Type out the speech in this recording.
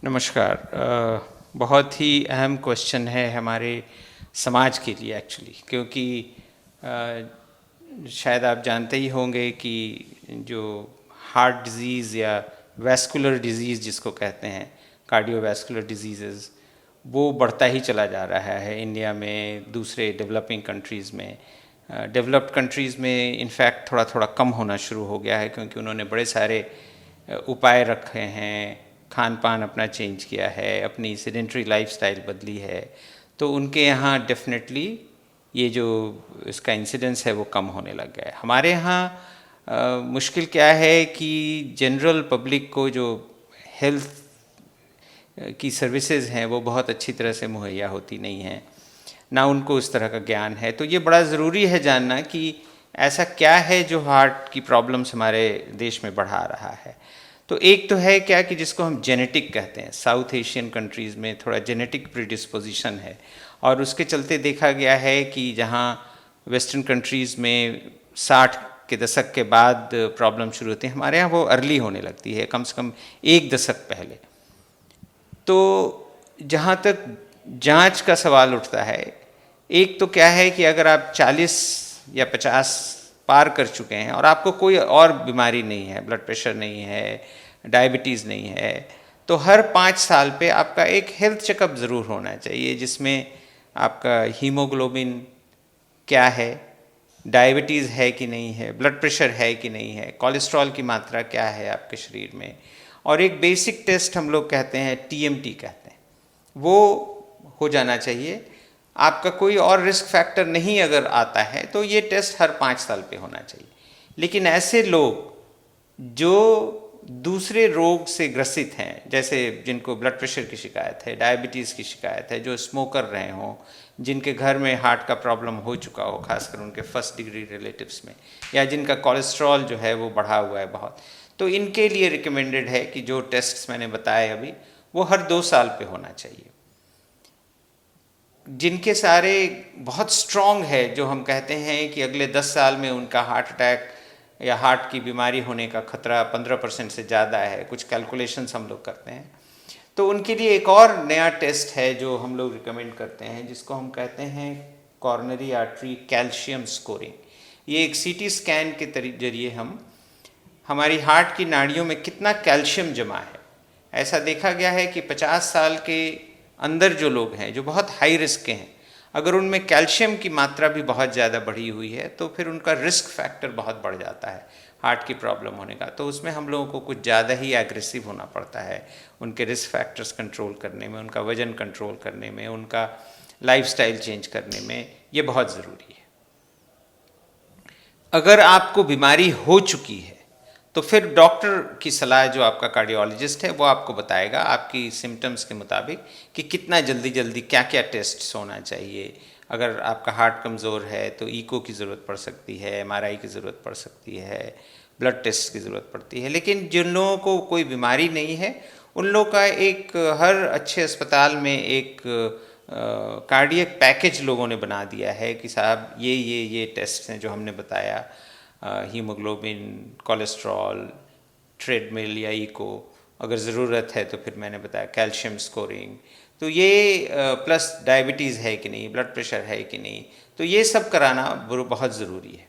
नमस्कार। बहुत ही अहम क्वेश्चन है हमारे समाज के लिए एक्चुअली, क्योंकि शायद आप जानते ही होंगे कि जो हार्ट डिजीज़ या वैस्कुलर डिजीज़ जिसको कहते हैं, कार्डियोवैस्कुलर डिजीज़, वो बढ़ता ही चला जा रहा है इंडिया में, दूसरे डेवलपिंग कंट्रीज़ में। डेवलप्ड कंट्रीज़ में इनफैक्ट थोड़ा थोड़ा कम होना शुरू हो गया है, क्योंकि उन्होंने बड़े सारे उपाय रखे हैं, खान पान अपना चेंज किया है, अपनी सेडेंट्री लाइफस्टाइल बदली है, तो उनके यहाँ डेफिनेटली ये जो इसका इंसिडेंस है वो कम होने लग गया है। हमारे यहाँ मुश्किल क्या है कि जनरल पब्लिक को जो हेल्थ की सर्विसेज हैं वो बहुत अच्छी तरह से मुहैया होती नहीं हैं, ना उनको उस तरह का ज्ञान है। तो ये बड़ा ज़रूरी है जानना कि ऐसा क्या है जो हार्ट की प्रॉब्लम्स हमारे देश में बढ़ा रहा है। तो एक तो है क्या कि जिसको हम जेनेटिक कहते हैं, साउथ एशियन कंट्रीज़ में थोड़ा जेनेटिक प्रीडिस्पोजिशन है, और उसके चलते देखा गया है कि जहाँ वेस्टर्न कंट्रीज़ में 60 के दशक के बाद प्रॉब्लम शुरू होती है, हमारे यहाँ वो अर्ली होने लगती है, कम से कम एक दशक पहले। तो जहाँ तक जांच का सवाल उठता है, एक तो क्या है कि अगर आप 40 या 50 पार कर चुके हैं और आपको कोई और बीमारी नहीं है, ब्लड प्रेशर नहीं है, डायबिटीज़ नहीं है, तो हर 5 साल पे आपका एक हेल्थ चेकअप ज़रूर होना चाहिए, जिसमें आपका हीमोग्लोबिन क्या है, डायबिटीज़ है कि नहीं है, ब्लड प्रेशर है कि नहीं है, कोलेस्ट्रॉल की मात्रा क्या है आपके शरीर में, और एक बेसिक टेस्ट हम लोग कहते हैं, टीएमटी कहते हैं, वो हो जाना चाहिए। आपका कोई और रिस्क फैक्टर नहीं अगर आता है तो ये टेस्ट हर 5 साल पे होना चाहिए। लेकिन ऐसे लोग जो दूसरे रोग से ग्रसित हैं, जैसे जिनको ब्लड प्रेशर की शिकायत है, डायबिटीज़ की शिकायत है, जो स्मोकर रहे हों, जिनके घर में हार्ट का प्रॉब्लम हो चुका हो, खासकर उनके फर्स्ट डिग्री रिलेटिव्स में, या जिनका कोलेस्ट्रॉल जो है वो बढ़ा हुआ है बहुत, तो इनके लिए रिकमेंडेड है कि जो टेस्ट्स मैंने बताए अभी, वो हर 2 साल पे होना चाहिए। जिनके सारे बहुत स्ट्रॉन्ग है, जो हम कहते हैं कि अगले 10 साल में उनका हार्ट अटैक या हार्ट की बीमारी होने का खतरा 15% से ज़्यादा है, कुछ कैलकुलेशंस हम लोग करते हैं, तो उनके लिए एक और नया टेस्ट है जो हम लोग रिकमेंड करते हैं, जिसको हम कहते हैं कॉर्नरी आर्टरी कैल्शियम स्कोरिंग। ये एक सीटी स्कैन के जरिए हम हमारी हार्ट की नाड़ियों में कितना कैल्शियम जमा है, ऐसा देखा गया है कि 50 साल के अंदर जो लोग हैं, जो बहुत हाई रिस्क के हैं, अगर उनमें कैल्शियम की मात्रा भी बहुत ज़्यादा बढ़ी हुई है तो फिर उनका रिस्क फैक्टर बहुत बढ़ जाता है हार्ट की प्रॉब्लम होने का। तो उसमें हम लोगों को कुछ ज़्यादा ही एग्रेसिव होना पड़ता है उनके रिस्क फैक्टर्स कंट्रोल करने में, उनका वज़न कंट्रोल करने में, उनका लाइफस्टाइल चेंज करने में, ये बहुत ज़रूरी है। अगर आपको बीमारी हो चुकी है तो फिर डॉक्टर की सलाह, जो आपका कार्डियोलॉजिस्ट है, वो आपको बताएगा आपकी सिम्टम्स के मुताबिक कि कितना जल्दी जल्दी क्या क्या टेस्ट्स होना चाहिए। अगर आपका हार्ट कमज़ोर है तो ईको की ज़रूरत पड़ सकती है, एमआरआई की ज़रूरत पड़ सकती है, ब्लड टेस्ट की ज़रूरत पड़ती है। लेकिन जिन लोगों को कोई बीमारी नहीं है, उन लोगों का एक हर अच्छे अस्पताल में एक कार्डियक पैकेज लोगों ने बना दिया है कि साहब ये टेस्ट हैं जो हमने बताया, हीमोग्लोबिन, कोलेस्ट्रॉल, ट्रेडमिल या ईको, अगर ज़रूरत है तो फिर मैंने बताया कैल्शियम स्कोरिंग, तो ये प्लस डायबिटीज़ है कि नहीं, ब्लड प्रेशर है कि नहीं, तो ये सब कराना बहुत ज़रूरी है।